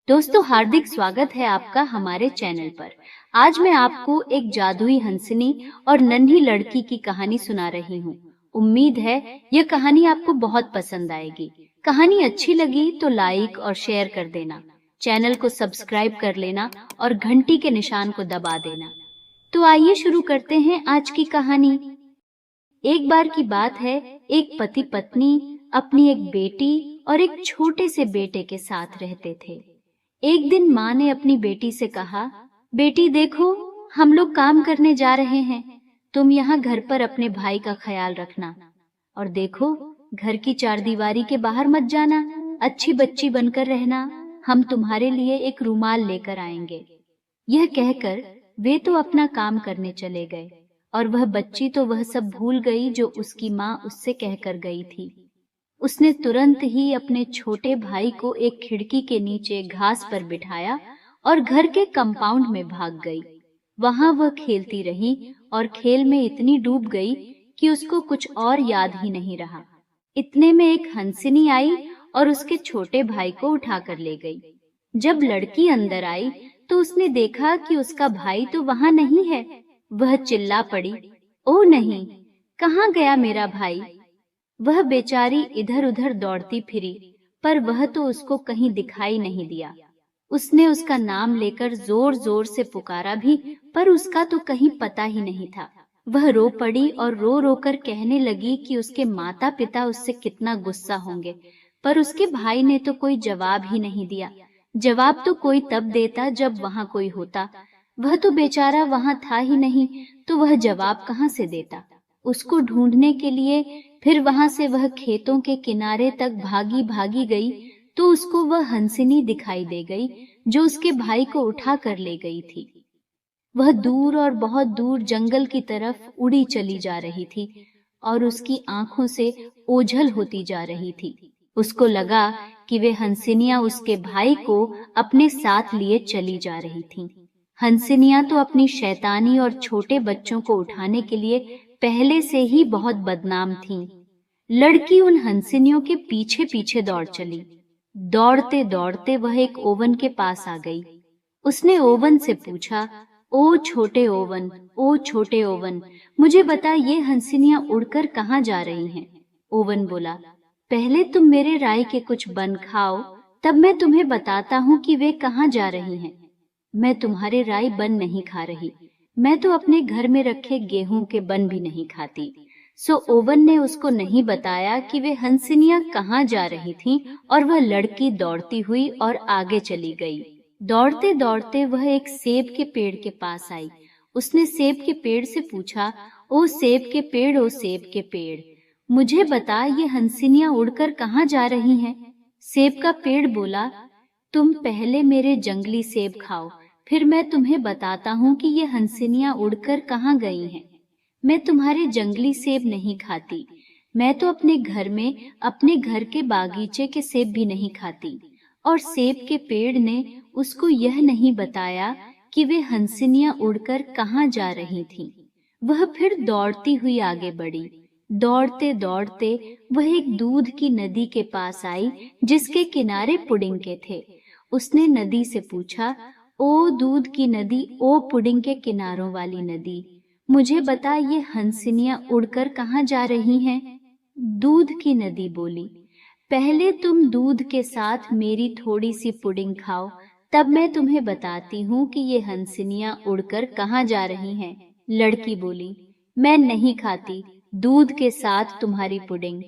दोस्तों, हार्दिक स्वागत है आपका हमारे चैनल पर। आज मैं आपको एक जादुई हंसनी और नन्ही लड़की की कहानी सुना रही हूँ। उम्मीद है यह कहानी आपको बहुत पसंद आएगी। कहानी अच्छी लगी तो लाइक और शेयर कर देना, चैनल को सब्सक्राइब कर लेना और घंटी के निशान को दबा देना। तो आइए शुरू करते हैं आज की कहानी। एक बार की बात है, एक पति पत्नी अपनी एक बेटी और एक छोटे से बेटे के साथ रहते थे। एक दिन माँ ने अपनी बेटी से कहा, बेटी देखो, हम लोग काम करने जा रहे हैं, तुम यहाँ घर पर अपने भाई का ख्याल रखना। और देखो, घर की चारदीवारी के बाहर मत जाना, अच्छी बच्ची बनकर रहना, हम तुम्हारे लिए एक रुमाल लेकर आएंगे। यह कहकर वे तो अपना काम करने चले गए और वह बच्ची तो वह सब भूल गई जो उसकी माँ उससे कहकर गई थी। उसने तुरंत ही अपने छोटे भाई को एक खिड़की के नीचे घास पर बिठाया और घर के कंपाउंड में भाग गई। वहां वह खेलती रही और खेल में इतनी डूब गई कि उसको कुछ और याद ही नहीं रहा। इतने में एक हंसिनी आई और उसके छोटे भाई को उठाकर ले गई। जब लड़की अंदर आई तो उसने देखा कि उसका भाई तो वहां नहीं है। वह चिल्ला पड़ी, ओ नहीं, कहाँ गया मेरा भाई? वह बेचारी इधर उधर दौड़ती फिरी, पर वह तो उसको कहीं दिखाई नहीं दिया। उसने उसका नाम लेकर जोर जोर से पुकारा भी, पर उसका तो कहीं पता ही नहीं था। वह रो पड़ी और रो रो कर कहने लगी कि उसके माता पिता उससे कितना गुस्सा होंगे, पर उसके भाई ने तो कोई जवाब ही नहीं दिया। जवाब तो कोई तब देता जब वहां कोई होता। वह तो बेचारा वहां था ही नहीं, तो वह जवाब कहाँ से देता? उसको ढूंढने के लिए फिर वहां से वह खेतों के किनारे तक भागी भागी गई तो उसको वह हंसिनी दिखाई दे गई जो उसके भाई को उठा कर ले गई थी। वह दूर और बहुत दूर जंगल की तरफ उड़ी चली जा रही थी और उसकी आंखों से ओझल होती जा रही थी। उसको लगा कि वे हंसिनियां उसके भाई को अपने साथ लिए चली जा रही थीं। हंसिनियां तो अपनी शैतानी और छोटे बच्चों को उठाने के लिए पहले से ही बहुत बदनाम थीं। लड़की उन हंसिनियों के पीछे पीछे दौड़ चली। दौड़ते दौड़ते वह एक ओवन के पास आ गई। उसने ओवन से पूछा, ओ छोटे ओवन, ओ छोटे ओवन, मुझे बता ये हंसिनियां उड़कर कहाँ जा रही हैं? ओवन बोला, पहले तुम मेरे राई के कुछ बन खाओ, तब मैं तुम्हें बताता हूँ कि वे कहाँ जा रही हैं। मैं तुम्हारे राई बन नहीं खा रही, मैं तो अपने घर में रखे गेहूं के बन भी नहीं खाती। सो ओवन ने उसको नहीं बताया कि वे हंसिनियां कहाँ जा रही थीं और वह लड़की दौड़ती हुई और आगे चली गई। दौड़ते दौड़ते वह एक सेब के पेड़ के पास आई। उसने सेब के पेड़ से पूछा, ओ सेब के पेड़, ओ सेब के पेड़, मुझे बता ये हंसिनियां उड़कर कहाँ जा रही हैं? सेब का पेड़ बोला, तुम पहले मेरे जंगली सेब खाओ, फिर मैं तुम्हें बताता हूँ कि ये हंसिनियां उड़कर कहाँ गई हैं। मैं तुम्हारे जंगली सेब नहीं खाती, मैं तो अपने घर में अपने घर के बागीचे के सेब भी नहीं खाती। और सेब के पेड़ ने उसको यह नहीं बताया कि वे हंसिनियां उड़कर कहाँ जा रही थीं। वह फिर दौड़ती हुई आगे बढ़ी। दौड़ते दौड़ते वह एक दूध की नदी के पास आई जिसके किनारे पुडिंग के थे। उसने नदी से पूछा, ओ दूध की नदी, ओ पुडिंग के किनारों वाली नदी, मुझे बता ये हंसिनियां उड़कर कहाँ जा रही हैं? दूध की नदी बोली, पहले तुम दूध के साथ मेरी थोड़ी सी पुडिंग खाओ, तब मैं तुम्हें बताती हूँ कि ये हंसिनियां उड़कर कहाँ जा रही हैं। लड़की बोली, मैं नहीं खाती दूध के साथ तुम्हारी पुडिंग,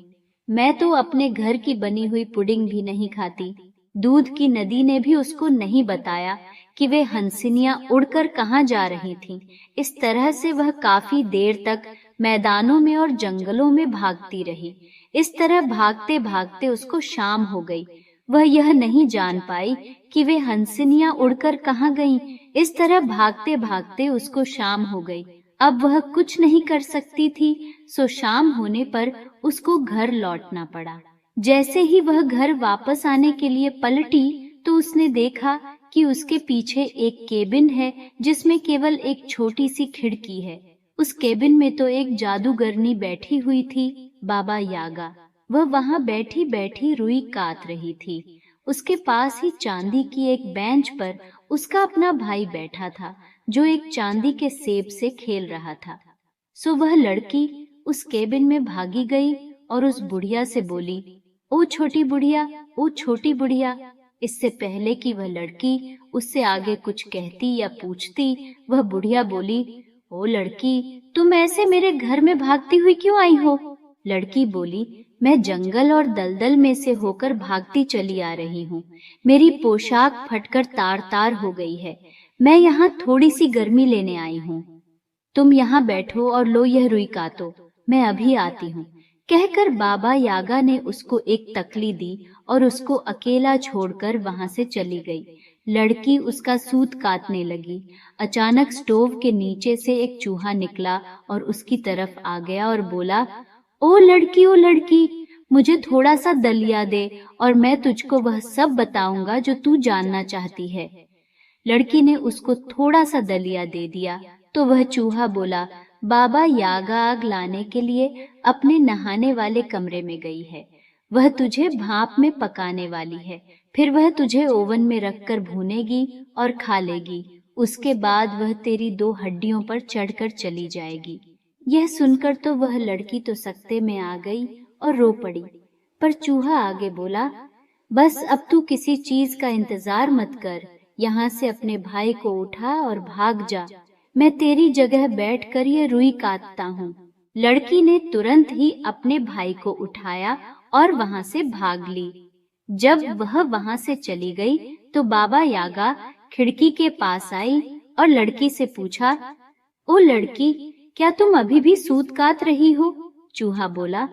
मैं तो अपने घर की बनी हुई पुडिंग भी नहीं खाती। दूध की नदी ने भी उसको नहीं बताया कि वे हंसिनियां उड़कर कहाँ जा रही थीं। इस तरह से वह काफी देर तक मैदानों में और जंगलों में भागती रही। इस तरह भागते भागते उसको शाम हो गई। वह यह नहीं जान पाई कि वे हंसिनियां उड़कर कहाँ गईं। इस तरह भागते भागते उसको शाम हो गई। अब वह कुछ नहीं कर सकती थी, सो शाम होने पर उसको घर लौटना पड़ा। जैसे ही वह घर वापस आने के लिए पलटी तो उसने देखा कि उसके पीछे एक केबिन है जिसमें केवल एक छोटी सी खिड़की है। उस केबिन में तो एक जादूगरनी बैठी हुई थी, बाबा यागा। वह वहां बैठी बैठी रुई काट रही थी। उसके पास ही चांदी की एक बेंच पर उसका अपना भाई बैठा था, जो एक चांदी के सेब से खेल रहा था। सो वह लड़की उस केबिन में भागी गई और उस बुढ़िया से बोली, ओ छोटी बुढ़िया, ओ छोटी बुढ़िया। इससे पहले कि वह लड़की उससे आगे कुछ कहती या पूछती, वह बुढ़िया बोली, ओ लड़की, तुम ऐसे मेरे घर में भागती हुई क्यों आई हो? लड़की बोली, मैं जंगल और दलदल में से होकर भागती चली आ रही हूँ। मेरी पोशाक फटकर तार तार हो गई है। मैं यहाँ थोड़ी सी गर्मी लेने आई हूँ। तुम यहाँ बैठो और लो यह रुई काटो, मैं अभी आती हूँ। कहकर बाबा यागा ने उसको एक तकली दी और उसको अकेला छोड़कर वहां से चली गई। लड़की उसका सूत काटने लगी। अचानक स्टोव के नीचे से एक चूहा निकला और उसकी तरफ आ गया और बोला, ओ लड़की, मुझे थोड़ा सा दलिया दे और मैं तुझको वह सब बताऊंगा जो तू जानना चाहती है। लड़की ने उसको थोड़ा सा दलिया दे दिया तो वह चूहा बोला, बाबा यागा आग लाने के लिए अपने नहाने वाले कमरे में गई है। वह तुझे भाप में पकाने वाली है, फिर वह तुझे ओवन में रखकर भूनेगी और खा लेगी। उसके बाद वह तेरी 2 हड्डियों पर चढ़कर चली जाएगी। यह सुनकर तो वह लड़की तो सकते में आ गई और रो पड़ी। पर चूहा आगे बोला, बस अब तू किसी चीज का इंतजार मत कर, यहाँ से अपने भाई को उठा और भाग जा। मैं तेरी जगह बैठकर ये रुई काटता हूँ। लड़की ने तुरंत ही अपने भाई को उठाया और वहां से भाग ली। जब वह वहां से चली गई तो बाबा यागा खिड़की के पास आई और लड़की से पूछा, ओ लड़की, क्या तुम अभी भी सूत काट रही हो? चूहा बोला,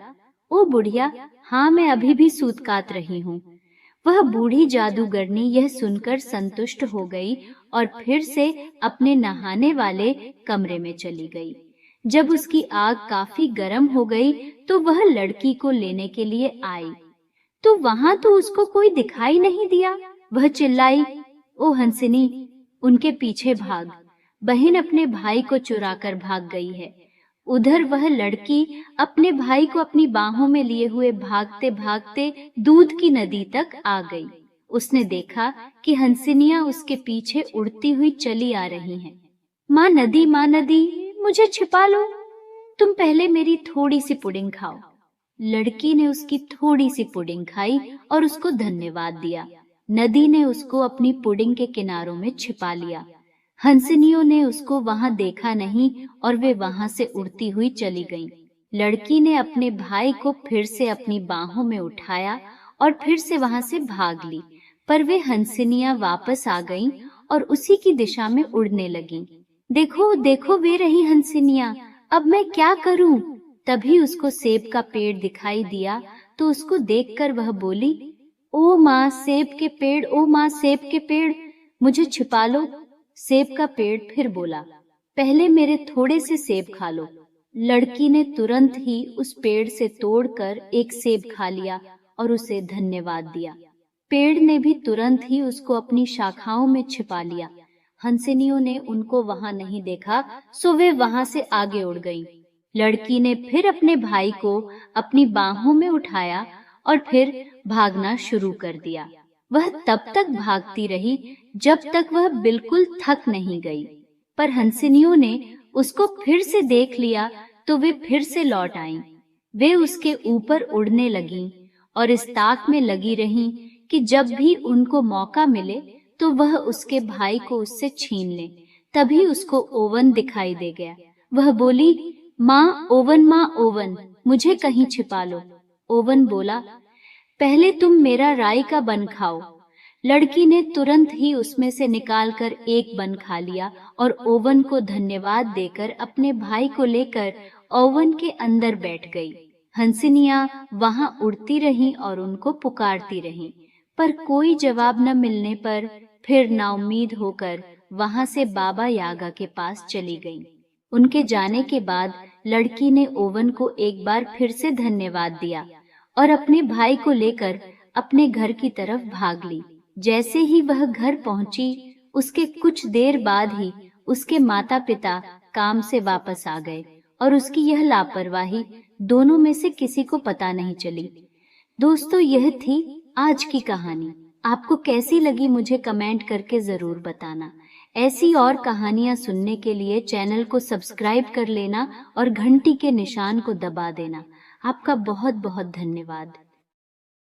ओ बुढ़िया, हाँ मैं अभी भी सूत काट रही हूँ। वह बूढ़ी जादूगरनी यह सुनकर संतुष्ट हो गई और फिर से अपने नहाने वाले कमरे में चली गई। जब उसकी आग काफी गर्म हो गई तो वह लड़की को लेने के लिए आई, तो वहां तो उसको कोई दिखाई नहीं दिया। वह चिल्लाई, ओ हंसिनी, उनके पीछे भाग। बहन अपने भाई को चुराकर भाग गई है। उधर वह लड़की अपने भाई को अपनी बाहों में लिए हुए भागते भागते दूध की नदी तक आ गई। उसने देखा कि हंसिनियां उसके पीछे उड़ती हुई चली आ रही हैं। माँ नदी, मुझे छिपा लो। तुम पहले मेरी थोड़ी सी पुडिंग खाओ। लड़की ने उसकी थोड़ी सी पुडिंग खाई और उसको धन्यवाद दिया। नदी ने उसको अपनी पुडिंग के किनारों में छिपा लिया। हंसिनियों ने उसको वहां देखा नहीं और वे वहां से उड़ती हुई चली गईं। लड़की ने अपने भाई को फिर से अपनी बाहों में उठाया और फिर से वहां से भाग ली, पर वे हंसिनियां वापस आ गईं और उसी की दिशा में उड़ने लगीं। देखो देखो, वे रही हंसिनियां, अब मैं क्या करूं? तभी उसको सेब का पेड़ दिखाई दिया तो उसको देखकर वह बोली, ओ माँ सेब के पेड़, ओ माँ सेब के पेड़, मुझे छिपा लो। सेब का पेड़ फिर बोला, पहले मेरे थोड़े से सेब खा लो। लड़की ने तुरंत ही उस पेड़ से तोड़कर एक सेब खा लिया और उसे धन्यवाद दिया। पेड़ ने भी तुरंत ही उसको अपनी शाखाओं में छिपा लिया। हंसिनियों ने उनको वहां नहीं देखा, सो वे वहां से आगे उड़ गईं। लड़की ने फिर अपने भाई को अपनी बाहों में उठाया और फिर भागना शुरू कर दिया। वह तब तक भागती रही जब तक वह बिल्कुल थक नहीं गई। पर हंसिनियों ने उसको फिर से देख लिया तो वे फिर से लौट आईं। वे उसके ऊपर उड़ने लगीं और इस ताक में लगी रहीं कि जब भी उनको मौका मिले तो वह उसके भाई को उससे छीन ले। तभी उसको ओवन दिखाई दे गया। वह बोली, माँ ओवन, मुझे कहीं छिपा लो। ओवन बोला, पहले तुम मेरा राई का बन खाओ। लड़की ने तुरंत ही उसमें से निकालकर एक बन खा लिया और ओवन को धन्यवाद देकर अपने भाई को लेकर ओवन के अंदर बैठ गई। हंसिनियां वहां उड़ती रहीं और उनको पुकारती रहीं, पर कोई जवाब न मिलने पर फिर नाउम्मीद होकर वहां से बाबा यागा के पास चली गईं। उनके जाने के बाद लड़की ने ओवन को एक बार फिर से धन्यवाद दिया और अपने भाई को लेकर अपने घर की तरफ भाग ली। जैसे ही वह घर पहुंची, उसके कुछ देर बाद ही उसके माता पिता काम से वापस आ गए और उसकी यह लापरवाही दोनों में से किसी को पता नहीं चली। दोस्तों, यह थी आज की कहानी। आपको कैसी लगी मुझे कमेंट करके जरूर बताना। ऐसी और कहानियां सुनने के लिए चैनल को सब्सक्राइब कर लेना और घंटी के निशान को दबा देना। आपका बहुत बहुत धन्यवाद।